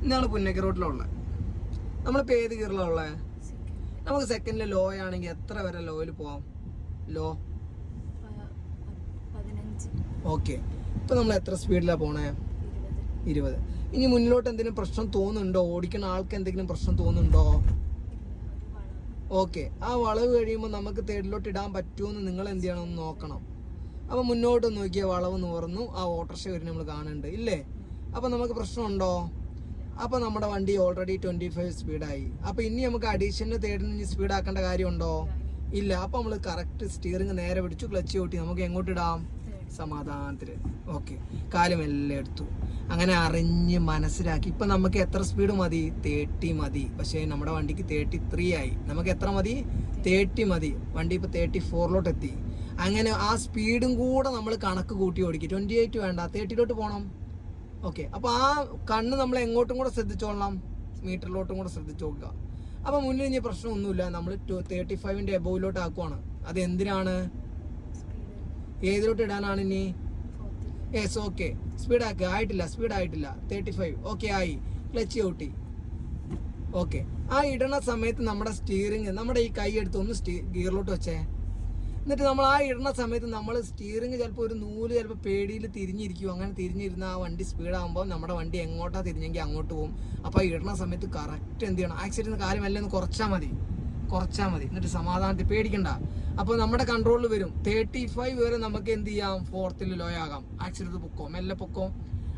ഞങ്ങൾ പുന്നക്ക റോഡിലുള്ള നമ്മളിപ്പോൾ ഏത് ഗിയറിലാണ് ഉള്ളത്? നമുക്ക് സെക്കൻഡിൽ ലോ ആണെങ്കിൽ എത്ര വരെ ലോയിൽ പോവാം? ലോ 15. ഓക്കെ. ഇപ്പം നമ്മൾ എത്ര സ്പീഡിലാണ് പോണേ? 20. ഇനി മുന്നിലോട്ട് എന്തെങ്കിലും പ്രശ്നം തോന്നുന്നുണ്ടോ? ഓടിക്കുന്ന ആൾക്ക് എന്തെങ്കിലും പ്രശ്നം തോന്നുന്നുണ്ടോ? ഓക്കെ. ആ വളവ് കഴിയുമ്പോൾ നമുക്ക് തേർഡിലോട്ട് ഇടാൻ പറ്റുമെന്ന് നിങ്ങൾ എന്ത് ചെയ്യണം എന്ന് നോക്കണം. അപ്പോൾ മുന്നോട്ട് നോക്കിയാൽ വളവ് നിവർന്നു, ആ ഓട്ടർഷ വരും നമ്മൾ കാണുന്നുണ്ട് ഇല്ലേ? അപ്പോൾ നമുക്ക് പ്രശ്നമുണ്ടോ? അപ്പോൾ നമ്മുടെ വണ്ടി ഓൾറെഡി 25 സ്പീഡായി. അപ്പോൾ ഇനി നമുക്ക് അഡീഷണൽ തേർഡിന് സ്പീഡ് ആക്കേണ്ട കാര്യമുണ്ടോ? ഇല്ല. അപ്പോൾ നമ്മൾ കറക്റ്റ് സ്റ്റിയറിംഗ് നേരെ പിടിച്ചു, ക്ലച്ച് കൂട്ടി നമുക്ക് എങ്ങോട്ട് ഇടാം? സമാധാനത്തിൽ. ഓക്കെ. കാലും എല്ലാം എടുത്തു. അങ്ങനെ അറിഞ്ഞ് മനസ്സിലാക്കി. ഇപ്പം നമുക്ക് എത്ര സ്പീഡ് മതി? 30 മതി. പക്ഷേ നമ്മുടെ വണ്ടിക്ക് 33 ആയി. നമുക്ക് എത്ര മതി? 30 മതി. വണ്ടി ഇപ്പോൾ 34ലോട്ട് എത്തി. അങ്ങനെ ആ സ്പീഡും കൂടെ നമ്മൾ കണക്ക് കൂട്ടി ഓടിക്കും. 28 വേണ്ട, 30ലോട്ട് പോകണം. ഓക്കെ. അപ്പോൾ ആ കണ്ണ് നമ്മൾ എങ്ങോട്ടും കൂടെ ശ്രദ്ധിച്ചോളണം, മീറ്ററിലോട്ടും കൂടെ ശ്രദ്ധിച്ചു നോക്കുക. അപ്പോൾ മുന്നിൽ ഇനി പ്രശ്നമൊന്നുമില്ല. നമ്മൾ 35ന്റെ എബോവിലോട്ട് ആക്കുവാണ്. അത് എന്തിനാണ്? ഏതിലോട്ട് ഇടാനാണ് ഇനി? യെസ്. ഓക്കെ. സ്പീഡാക്കുക. ആയിട്ടില്ല, സ്പീഡായിട്ടില്ല. 35. ഓക്കെ ആയി. ക്ലച്ച് ചവിട്ടി. ഓക്കെ. ആ ഇടണ സമയത്ത് നമ്മുടെ സ്റ്റിയറിങ്, നമ്മുടെ ഈ കൈ എടുത്ത് ഒന്ന് ഗിയറിലോട്ട് വെച്ചേ. എന്നിട്ട് നമ്മൾ ആ ഇടണ സമയത്ത് നമ്മൾ സ്റ്റിയറിങ് ചിലപ്പോൾ ഒരു നൂല് ചിലപ്പോൾ പേടിയിൽ തിരിഞ്ഞിരിക്കും. അങ്ങനെ തിരിഞ്ഞിരുന്ന ആ വണ്ടി സ്പീഡാകുമ്പോൾ നമ്മുടെ വണ്ടി എങ്ങോട്ടാണ് തിരിഞ്ഞെങ്കിൽ അങ്ങോട്ട് പോകും. അപ്പോൾ ആ ഇടണ സമയത്ത് കറക്റ്റ് എന്ത് ചെയ്യണം? ആക്സിഡൻറ്റ് കാര്യമല്ല ഒന്ന് കുറച്ചാൽ മതി. എന്നിട്ട് സമാധാനത്തിൽ പേടിക്കണ്ട. അപ്പോൾ നമ്മുടെ കൺട്രോളിൽ വരും. 35 വരെ നമുക്ക് എന്ത് ചെയ്യാം? 4th ലോ ആകാം. ആക്സിഡൻറ്റ് പൊക്കോ, മെല്ലെ പൊക്കോ.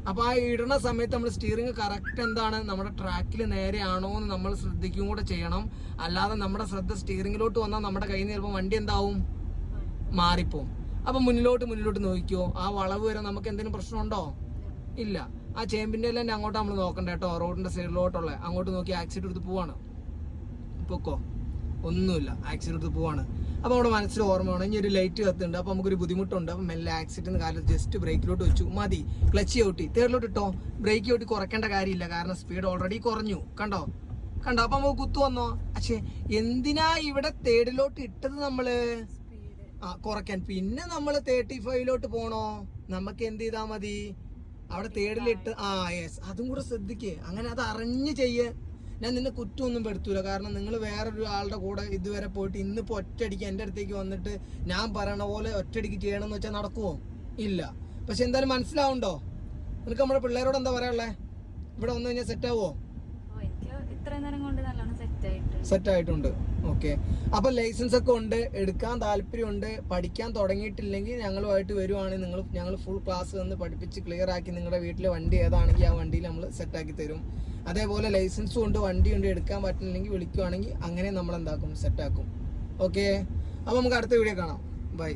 അപ്പോൾ ആ ഇടണ സമയത്ത് നമ്മൾ സ്റ്റിയറിങ് കറക്റ്റ് എന്താണ് നമ്മുടെ ട്രാക്കിൽ നേരെയാണോ എന്ന് നമ്മൾ ശ്രദ്ധിക്കുകയും കൂടെ ചെയ്യണം. അല്ലാതെ നമ്മുടെ ശ്രദ്ധ സ്റ്റിയറിങ്ങിലോട്ട് വന്നാൽ നമ്മുടെ കയ്യിൽ നിന്ന് ചിലപ്പോൾ വണ്ടി എന്താവും? മാറിപ്പോവും. അപ്പം മുന്നിലോട്ട് നോക്കിക്കോ. ആ വളവ് വരെ നമുക്ക് എന്തെങ്കിലും പ്രശ്നമുണ്ടോ? ഇല്ല. ആ ചേമ്പിൻ്റെ എല്ലാം അങ്ങോട്ട് നമ്മൾ നോക്കണ്ട കേട്ടോ. റോഡിൻ്റെ സൈഡിലോട്ടുള്ള അങ്ങോട്ട് നോക്കി ആക്സിഡൻറ്റ് എടുത്ത് പോവാണ്. പൊക്കോ, ഒന്നുമില്ല. ആക്സിഡൻറ്റ് എടുത്ത് പോവാണ്. അപ്പോൾ നമ്മുടെ മനസ്സിൽ ഓർമ്മ വേണം, ഇനി ഒരു ലൈറ്റ് കത്തുണ്ട്, അപ്പോൾ നമുക്കൊരു ബുദ്ധിമുട്ടുണ്ട്. അപ്പം മെല്ലെ ആക്സിഡൻറ്റ് കാലത്ത് ജസ്റ്റ് ബ്രേക്കിലോട്ട് വെച്ചു മതി. ക്ലച്ച് ചവിട്ടി തേർഡിലോട്ട് ഇട്ടോ. ബ്രേക്ക് ചവിട്ടി കുറയ്ക്കേണ്ട കാര്യമില്ല, കാരണം സ്പീഡ് ഓൾറെഡി കുറഞ്ഞു. കണ്ടോ? അപ്പം നമുക്ക് കുത്തു വന്നോ? പക്ഷേ എന്തിനാ ഇവിടെ തേർഡിലോട്ട് ഇട്ടത് നമ്മള്? കുറയ്ക്കാൻ. പിന്നെ നമ്മൾ 35ലോട്ട് പോണോ? നമുക്ക് എന്ത് ചെയ്താൽ മതി? അവിടെ തേർഡിലിട്ട് യെസ്, അതും കൂടെ ശ്രദ്ധിക്കേ. അങ്ങനെ അത് അറിഞ്ഞ് ചെയ്യേ. ഞാൻ നിന്നെ കുറ്റമൊന്നും പെടുത്തൂല, കാരണം നിങ്ങൾ വേറൊരു ആളുടെ കൂടെ ഇതുവരെ പോയിട്ട് ഇന്നിപ്പോൾ ഒറ്റയടിക്ക് എൻ്റെ അടുത്തേക്ക് വന്നിട്ട് ഞാൻ പറയണ പോലെ ഒറ്റയടിക്ക് ചെയ്യണമെന്ന് വെച്ചാൽ നടക്കുമോ? ഇല്ല. പക്ഷെ എന്തായാലും മനസ്സിലാവുണ്ടോ? നിനക്ക് നമ്മുടെ പിള്ളേരോട് എന്താ പറയാനുള്ളത്? ഇവിടെ വന്നു കഴിഞ്ഞാൽ സെറ്റാവോ? സെറ്റായിട്ടുണ്ട്. ഓക്കെ. അപ്പം ലൈസൻസ് ഒക്കെ ഉണ്ട്, എടുക്കാൻ താല്പര്യമുണ്ട്, പഠിക്കാൻ തുടങ്ങിയിട്ടില്ലെങ്കിൽ ഞങ്ങളുമായിട്ട് വരുവാണെങ്കിൽ ഞങ്ങൾ ഫുൾ ക്ലാസ് വന്ന് പഠിപ്പിച്ച് ക്ലിയർ ആക്കി നിങ്ങളുടെ വീട്ടിലെ വണ്ടി ഏതാണെങ്കിൽ ആ വണ്ടിയിൽ നമ്മൾ സെറ്റാക്കി തരും. അതേപോലെ ലൈസൻസും ഉണ്ട്, വണ്ടിയുണ്ട്, എടുക്കാൻ പറ്റില്ലെങ്കിൽ വിളിക്കുവാണെങ്കിൽ അങ്ങനെ നമ്മൾ എന്താക്കും? സെറ്റാക്കും. ഓക്കെ. അപ്പോൾ നമുക്ക് അടുത്ത വീഡിയോ കാണാം. ബൈ.